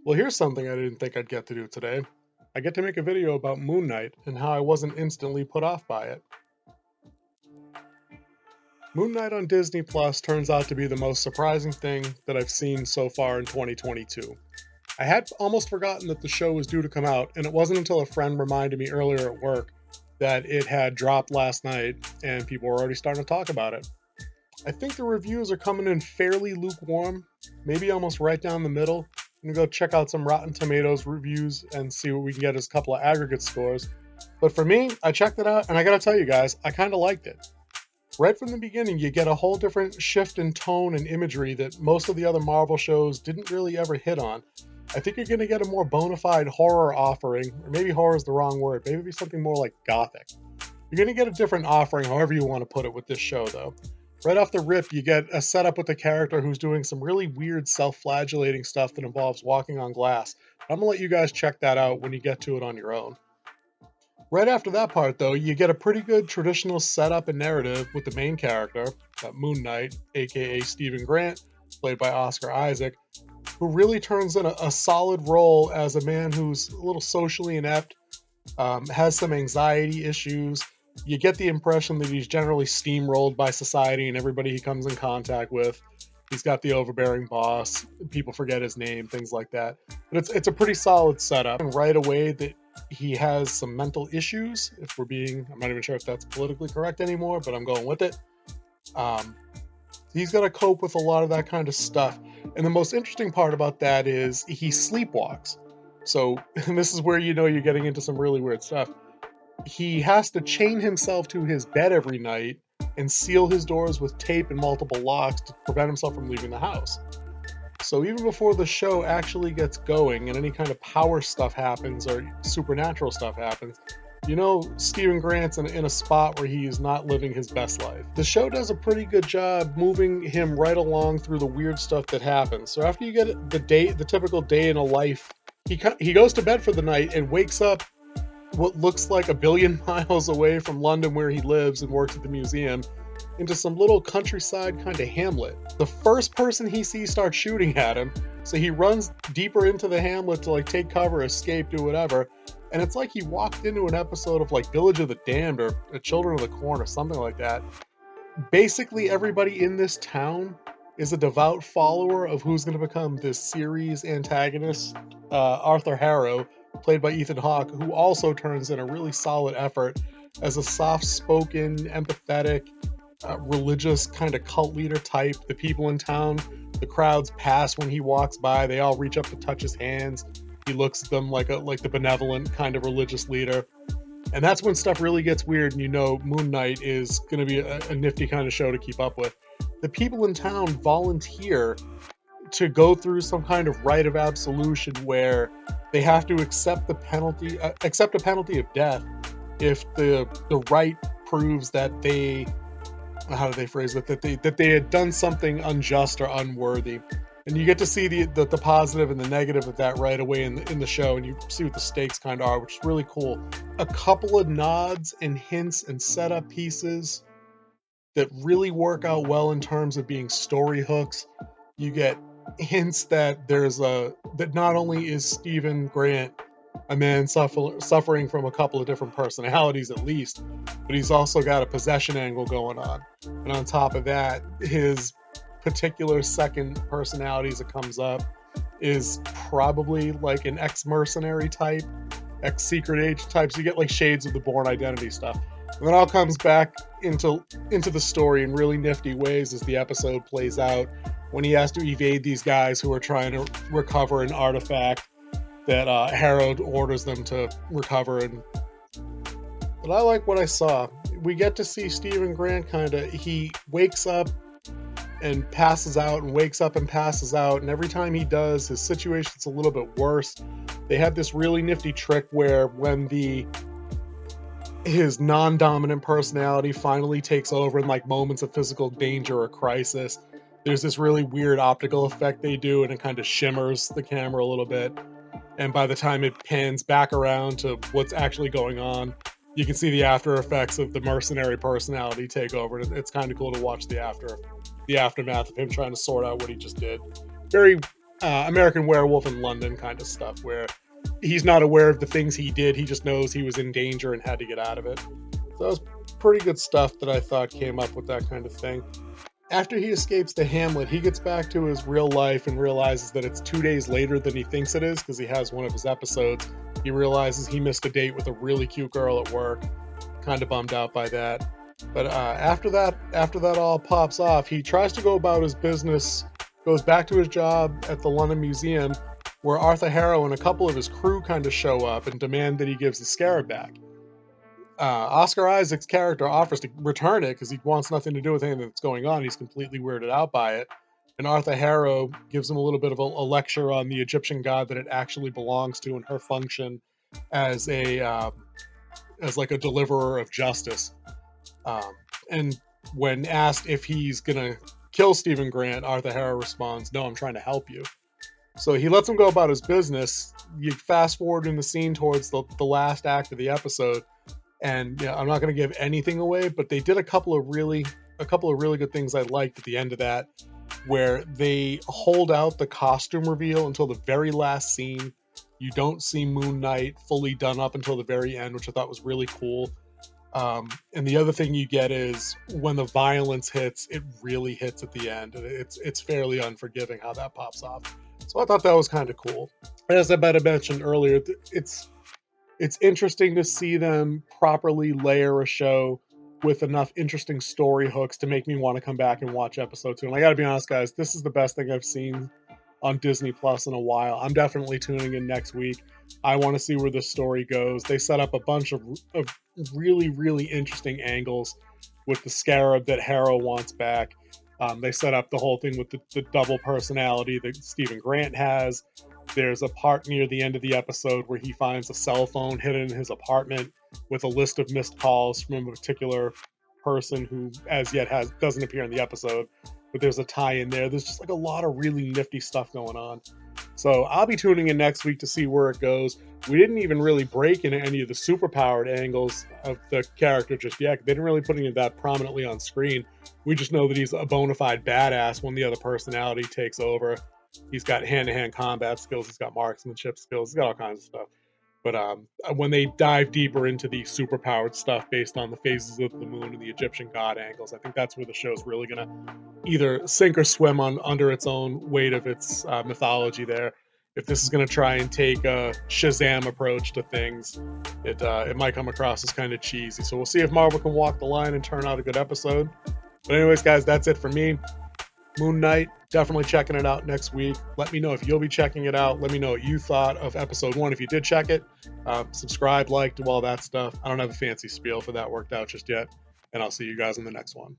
Well, here's something I didn't think I'd get to do today. I get to make a video about Moon Knight and how I wasn't instantly put off by it. Moon Knight on Disney Plus turns out to be the most surprising thing that I've seen so far in 2022. I had almost forgotten that the show was due to come out, and it wasn't until a friend reminded me earlier at work that it had dropped last night and people were already starting to talk about it. I think the reviews are coming in fairly lukewarm, maybe almost right down the middle. I'm gonna go check out some Rotten Tomatoes reviews and see what we can get as a couple of aggregate scores. But for me, I checked it out and I gotta tell you guys, I kind of liked it. Right from the beginning, you get a whole different shift in tone and imagery that most of the other Marvel shows didn't really ever hit on. I think you're gonna get a more bona fide horror offering, or maybe horror is the wrong word, maybe something more like gothic. You're gonna get a different offering, however you want to put it, with this show, though. Right off the rip, you get a setup with a character who's doing some really weird self-flagellating stuff that involves walking on glass. I'm gonna let you guys check that out when you get to it on your own. Right after that part, though, you get a pretty good traditional setup and narrative with the main character, Moon Knight, aka Stephen Grant, played by Oscar Isaac, who really turns in a solid role as a man who's a little socially inept, has some anxiety issues. You get the impression that he's generally steamrolled by society and everybody he comes in contact with. He's got the overbearing boss, people forget his name, things like that. But it's a pretty solid setup. And right away that he has some mental issues, if we're being, I'm not even sure if that's politically correct anymore, but I'm going with it. Um, he's got to cope with a lot of that kind of stuff. And the most interesting part about that is he sleepwalks. So, and this is where you know you're getting into some really weird stuff. He has to chain himself to his bed every night and seal his doors with tape and multiple locks to prevent himself from leaving the house. So even before the show actually gets going and any kind of power stuff happens or supernatural stuff happens, you know Stephen Grant's in a spot where he is not living his best life. The show does a pretty good job moving him right along through the weird stuff that happens. So after you get the typical day in a life, he goes to bed for the night and wakes up what looks like a billion miles away from London where he lives and works at the museum into some little countryside kind of hamlet. The first person he sees starts shooting at him, so he runs deeper into the hamlet to like take cover, escape, do whatever. And it's like he walked into an episode of like Village of the Damned or Children of the Corn or something like that. Basically, everybody in this town is a devout follower of who's going to become this series antagonist, Arthur Harrow, played by Ethan Hawke, who also turns in a really solid effort as a soft-spoken, empathetic, religious kind of cult leader type. The people in town, the crowds pass when he walks by. They all reach up to touch his hands. He looks at them like the benevolent kind of religious leader. And that's when stuff really gets weird, and you know Moon Knight is going to be a nifty kind of show to keep up with. The people in town volunteer to go through some kind of rite of absolution where they have to accept a penalty of death if the rite proves that they, how do they phrase it, that they had done something unjust or unworthy. And you get to see the positive and the negative of that right away in the show, and you see what the stakes kind of are, which is really cool. A couple of nods and hints and setup pieces that really work out well in terms of being story hooks. You get hints that that not only is Stephen Grant a man suffering from a couple of different personalities at least, but he's also got a possession angle going on. And on top of that, his particular second personality as it comes up is probably like an ex-mercenary type, ex-secret agent type. So you get like shades of the Bourne Identity stuff. And then all comes back into the story in really nifty ways as the episode plays out, when he has to evade these guys who are trying to recover an artifact that Harold orders them to recover. But I like what I saw. We get to see Stephen Grant he wakes up and passes out and wakes up and passes out, and every time he does, his situation's a little bit worse. They have this really nifty trick where when his non-dominant personality finally takes over in like moments of physical danger or crisis, there's this really weird optical effect they do, and it kind of shimmers the camera a little bit. And by the time it pans back around to what's actually going on, you can see the after effects of the mercenary personality take over. It's kind of cool to watch the aftermath of him trying to sort out what he just did. Very, American Werewolf in London kind of stuff, where he's not aware of the things he did. He just knows he was in danger and had to get out of it. So that was pretty good stuff that I thought came up with that kind of thing. After he escapes the hamlet, he gets back to his real life and realizes that it's 2 days later than he thinks it is because he has one of his episodes. He realizes he missed a date with a really cute girl at work. Kind of bummed out by that. But after that all pops off, he tries to go about his business, goes back to his job at the London Museum, where Arthur Harrow and a couple of his crew kind of show up and demand that he gives the scarab back. Oscar Isaac's character offers to return it because he wants nothing to do with anything that's going on. He's completely weirded out by it. And Arthur Harrow gives him a little bit of a lecture on the Egyptian god that it actually belongs to and her function as as like a deliverer of justice. Um, and when asked if he's gonna kill Stephen Grant, Arthur Harrow responds, "No, I'm trying to help you." So he lets him go about his business. You fast forward in the scene towards the last act of the episode, and yeah, I'm not going to give anything away, but they did a couple of really good things I liked at the end of that, where they hold out the costume reveal until the very last scene. You don't see Moon Knight fully done up until the very end, which I thought was really cool. And the other thing you get is when the violence hits, it really hits at the end, and it's fairly unforgiving how that pops off. So I thought that was kind of cool. As I might have mentioned earlier, it's interesting to see them properly layer a show with enough interesting story hooks to make me want to come back and watch episode 2. And I got to be honest, guys, this is the best thing I've seen on Disney Plus in a while. I'm definitely tuning in next week. I want to see where this story goes. They set up a bunch of really, really interesting angles with the scarab that Harrow wants back. They set up the whole thing with the double personality that Stephen Grant has. There's a part near the end of the episode where he finds a cell phone hidden in his apartment with a list of missed calls from a particular person who, as yet, doesn't appear in the episode. But there's a tie in there. There's just like a lot of really nifty stuff going on. So I'll be tuning in next week to see where it goes. We didn't even really break into any of the superpowered angles of the character just yet. They didn't really put any of that prominently on screen. We just know that he's a bona fide badass when the other personality takes over. He's got hand-to-hand combat skills. He's got marksmanship skills. He's got all kinds of stuff. But when they dive deeper into the superpowered stuff based on the phases of the moon and the Egyptian god angles, I think that's where the show's really going to either sink or swim under its own weight of its mythology there. If this is going to try and take a Shazam approach to things, it might come across as kind of cheesy. So we'll see if Marvel can walk the line and turn out a good episode. But anyways, guys, that's it for me. Moon Knight, definitely checking it out next week. Let me know if you'll be checking it out. Let me know what you thought of episode 1 if you did check it. Subscribe, like, do all that stuff. I don't have a fancy spiel for that worked out just yet. And I'll see you guys in the next one.